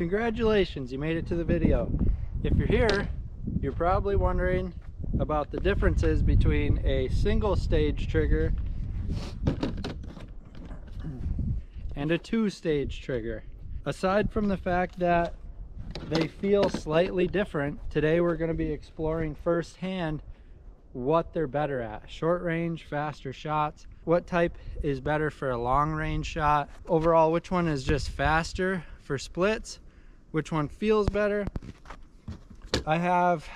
Congratulations, you made it to the video. If you're here, you're probably wondering about the differences between a single stage trigger and a two-stage trigger. Aside from the fact that they feel slightly different, today we're going to be exploring firsthand what they're better at. Short range, faster shots. What type is better for a long range shot? Overall, which one is just faster for splits? Which one feels better? I have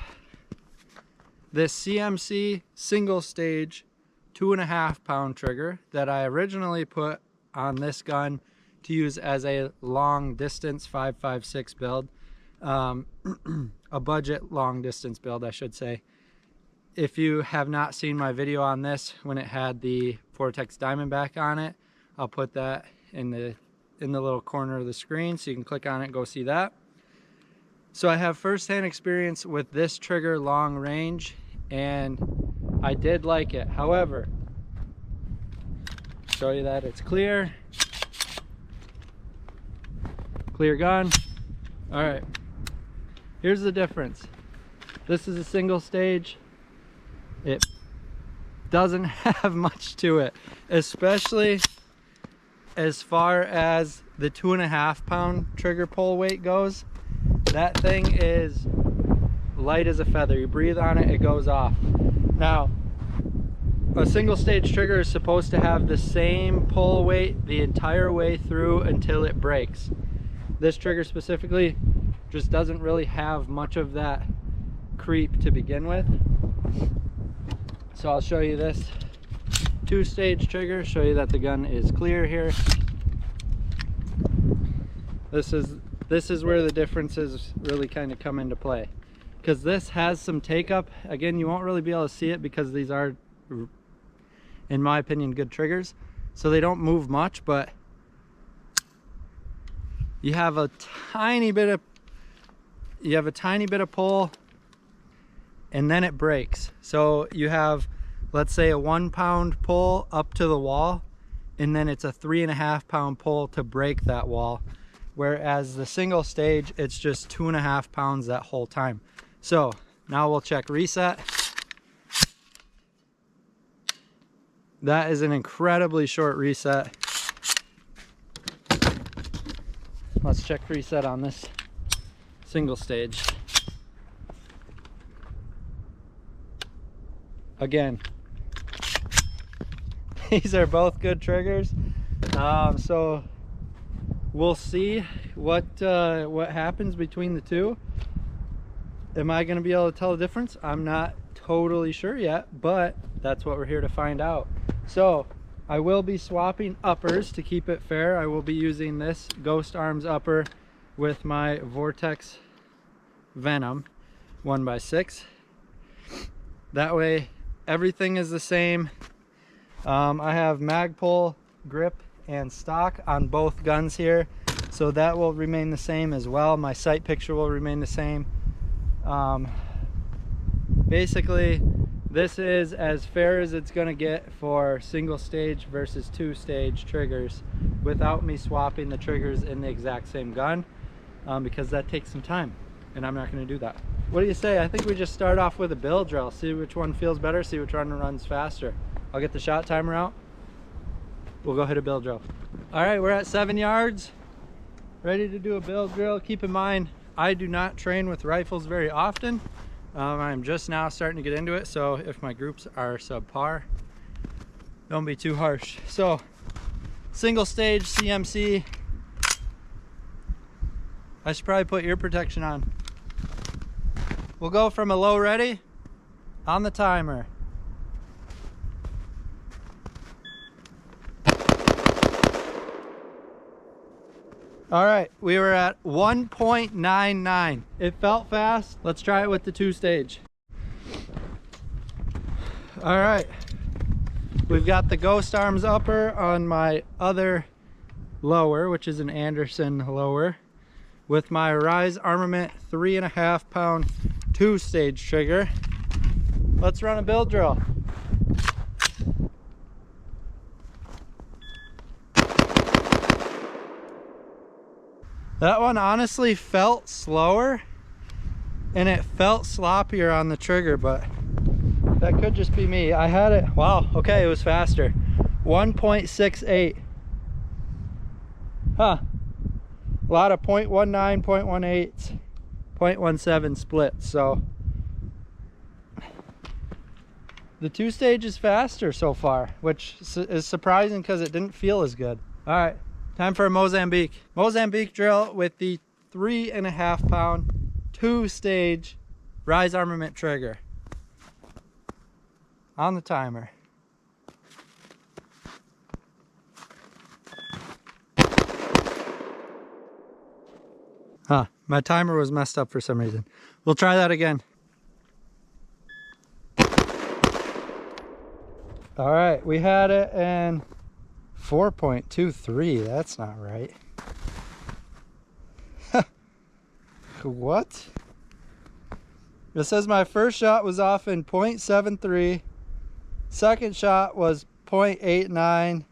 this CMC single stage 2.5 pound trigger that I originally put on this gun to use as a long distance 5.56 build, a budget long distance build, I should say. If you have not seen my video on this when it had the Vortex Diamondback on it, I'll put that in the little corner of the screen so you can click on it and go see that. So I have first-hand experience with this trigger long range, and I did like it. However, show you that it's clear gun. All right, here's the difference. This is a single stage. It doesn't have much to it, especially as far as the 2.5 pound trigger pull weight goes. That thing is light as a feather. You breathe on it, it goes off. Now, a single stage trigger is supposed to have the same pull weight the entire way through until it breaks. This trigger specifically just doesn't really have much of that creep to begin with. So I'll show you this two-stage trigger, show you that the gun is clear here. This is where the differences really kind of come into play, because this has some take up. Again, you won't really be able to see it because these are, in my opinion, good triggers, so they don't move much, but you have a tiny bit of pull, and then it breaks. So you have, let's say, a 1 pound pull up to the wall, and then it's a 3.5 pound pull to break that wall. Whereas the single stage, it's just 2.5 pounds that whole time. So now we'll check reset. That is an incredibly short reset. Let's check reset on this single stage. Again, these are both good triggers, so we'll see what happens between the two. Am I going to be able to tell the difference? I'm not totally sure yet, but that's what we're here to find out. So I will be swapping uppers to keep it fair. I will be using this Ghost Arms upper with my Vortex Venom 1x6. That way everything is the same. I have Magpul grip and stock on both guns here, so that will remain the same as well. My sight picture will remain the same. Basically, this is as fair as it's going to get for single stage versus two stage triggers without me swapping the triggers in the exact same gun, because that takes some time and I'm not going to do that. What do you say? I think we just start off with a build drill, see which one feels better, see which one runs faster. I'll get the shot timer out. We'll go hit a build drill. All right, we're at 7 yards, ready to do a build drill. Keep in mind, I do not train with rifles very often. I'm just now starting to get into it, so if my groups are subpar, don't be too harsh. So, single stage CMC. I should probably put ear protection on. We'll go from a low ready on the timer. All right, we were at 1.99. It felt fast. Let's try it with the two stage. All right, we've got the Ghost Arms upper on my other lower, which is an Anderson lower, with my Rise Armament 3.5 pound two stage trigger. Let's run a build drill. That one honestly felt slower and it felt sloppier on the trigger, but that could just be me. I had it, wow, okay, it was faster. 1.68. Huh. A lot of 0.19, 0.18, 0.17 splits. So the 2-stage is faster so far, which is surprising because it didn't feel as good. All right, time for a Mozambique. Mozambique drill with the 3.5 pound 2-stage Rise Armament trigger. On the timer. Huh, my timer was messed up for some reason. We'll try that again. All right, we had it in 4.23. That's not right. What? It says my first shot was off in 0.73. Second shot was 0.89.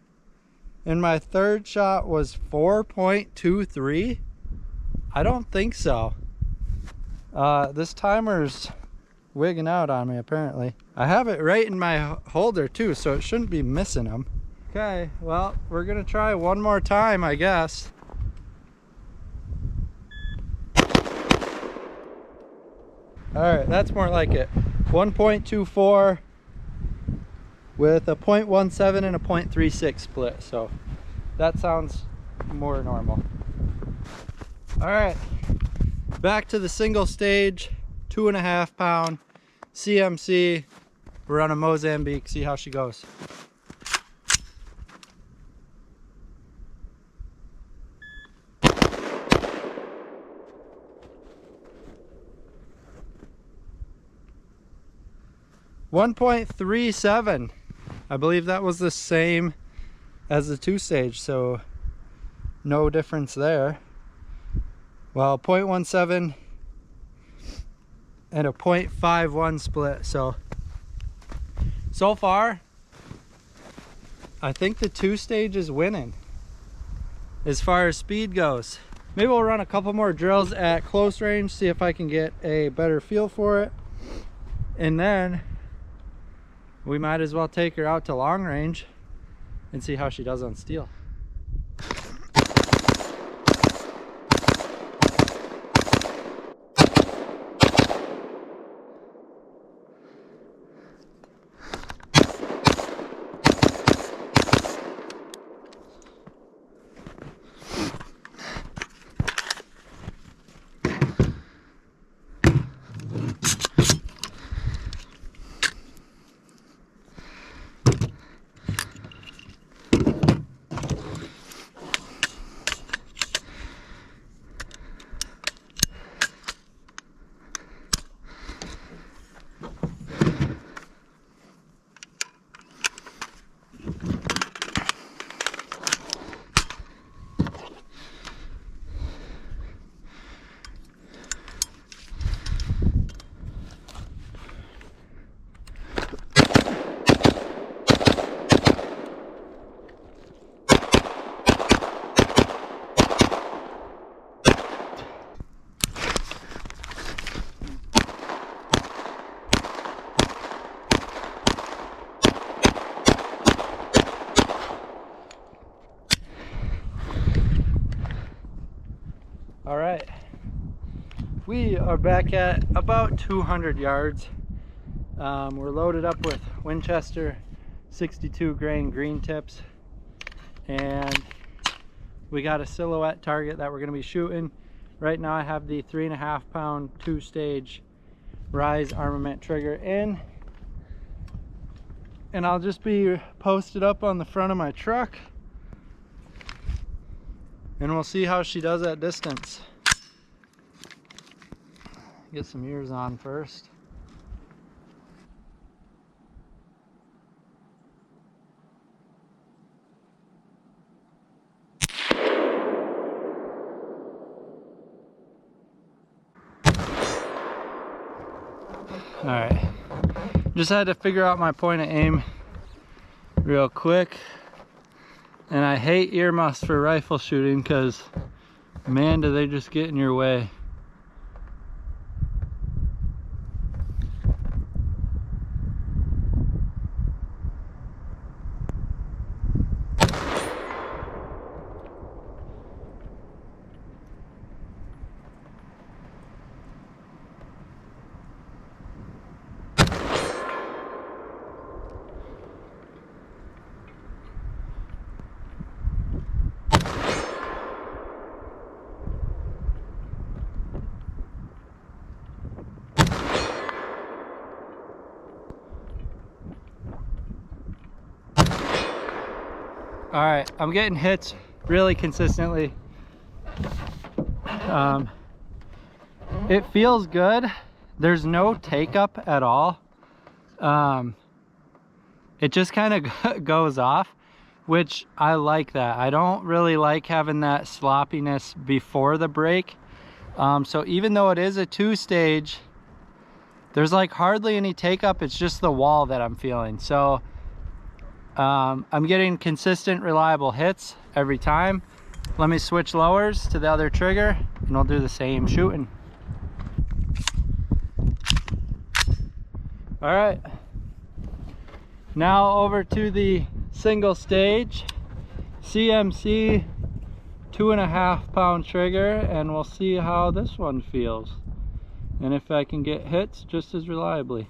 And my third shot was 4.23. I don't think so. This timer's wigging out on me apparently. I have it right in my holder too, so it shouldn't be missing them. Okay, well, we're gonna try one more time, I guess. All right, that's more like it. 1.24 with a 0.17 and a 0.36 split, so that sounds more normal. All right, back to the single stage 2.5 pound CMC. We're on a Mozambique, see how she goes. .37. I believe that was the same as the 2-stage, so no difference there. Well, 0.17 and a 0.51 split. So far, I think the 2-stage is winning as far as speed goes. Maybe we'll run a couple more drills at close range, see if I can get a better feel for it. And then we might as well take her out to long range and see how she does on steel. All right, we are back at about 200 yards. We're loaded up with Winchester 62 grain green tips, and we got a silhouette target that we're going to be shooting. Right now I have the 3.5 pound 2-stage Rise Armament trigger in, and I'll just be posted up on the front of my truck, and we'll see how she does at distance. Get some ears on first. All right, just had to figure out my point of aim real quick. And I hate earmuffs for rifle shooting because Man, do they just get in your way. All right, I'm getting hits really consistently. It feels good. There's no take up at all. It just kind of goes off, which I like that. I don't really like having that sloppiness before the break. So even though it is a 2-stage, there's like hardly any take up. It's just the wall that I'm feeling. So I'm getting consistent, reliable hits every time. Let me switch lowers to the other trigger and we'll do the same shooting. All right, now over to the single stage CMC 2.5 pound trigger, and we'll see how this one feels and if I can get hits just as reliably.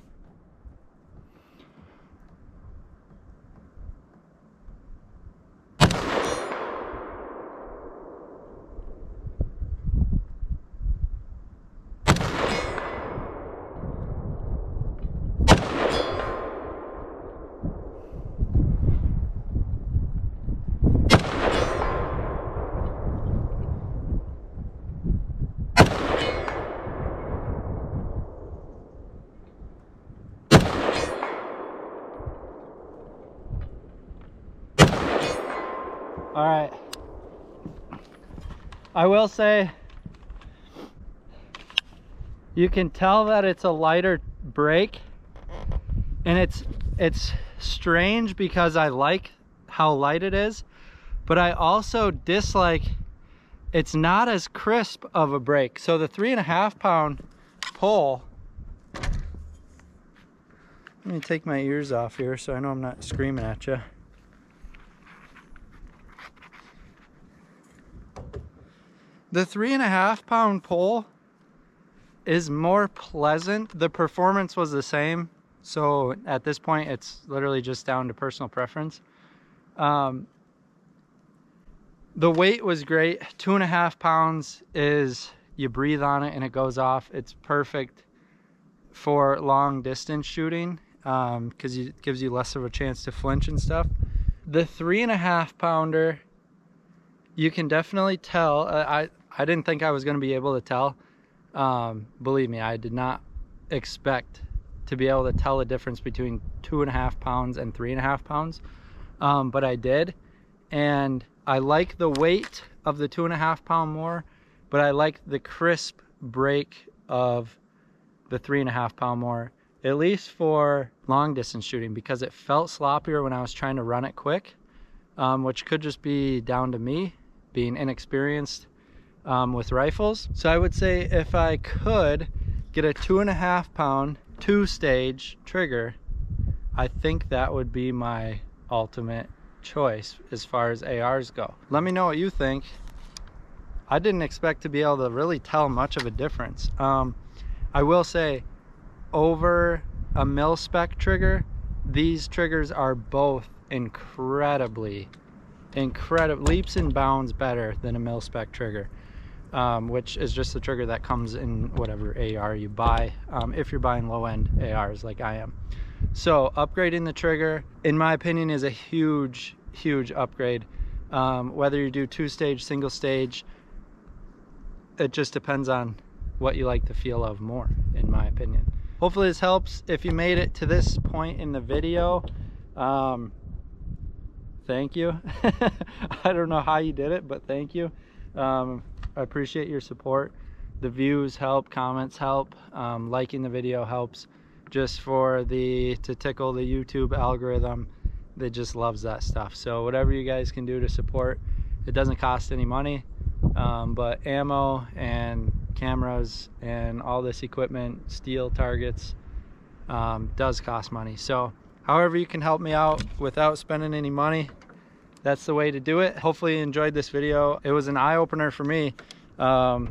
All right, I will say you can tell that it's a lighter break, and it's strange because I like how light it is, but I also dislike it's not as crisp of a break. So the 3.5 pound pull, let me take my ears off here so I know I'm not screaming at you. The 3.5 pound pull is more pleasant. The performance was the same. So at this point, it's literally just down to personal preference. The weight was great. 2.5 pounds is, you breathe on it and it goes off. It's perfect for long distance shooting because it gives you less of a chance to flinch and stuff. The 3.5 pounder, you can definitely tell. I didn't think I was going to be able to tell. Believe me, I did not expect to be able to tell the difference between 2.5 pounds and 3.5 pounds. But I did. And I like the weight of the 2.5 pound more, but I like the crisp break of the 3.5 pound more, at least for long distance shooting, because it felt sloppier when I was trying to run it quick, which could just be down to me being inexperienced with rifles. So I would say if I could get a 2.5 pound 2-stage trigger, I think that would be my ultimate choice as far as ARs go. Let me know what you think. I didn't expect to be able to really tell much of a difference. I will say, over a mil-spec trigger, these triggers are both incredibly leaps and bounds better than a mil-spec trigger, which is just the trigger that comes in whatever AR you buy, if you're buying low-end ARs like I am. So upgrading the trigger, in my opinion, is a huge upgrade. Whether you do 2-stage, single stage, it just depends on what you like the feel of more, in my opinion. Hopefully this helps. If you made it to this point in the video, thank you. I don't know how you did it, but thank you. I appreciate your support. The views help, comments help, liking the video helps, just for to tickle the YouTube algorithm. It just loves that stuff. So whatever you guys can do to support, it doesn't cost any money. But ammo and cameras and all this equipment, steel targets, does cost money. So however you can help me out without spending any money, that's the way to do it. Hopefully you enjoyed this video. It was an eye-opener for me. I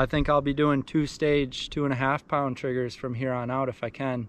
think I'll be doing 2-stage 2.5 pound triggers from here on out if I can.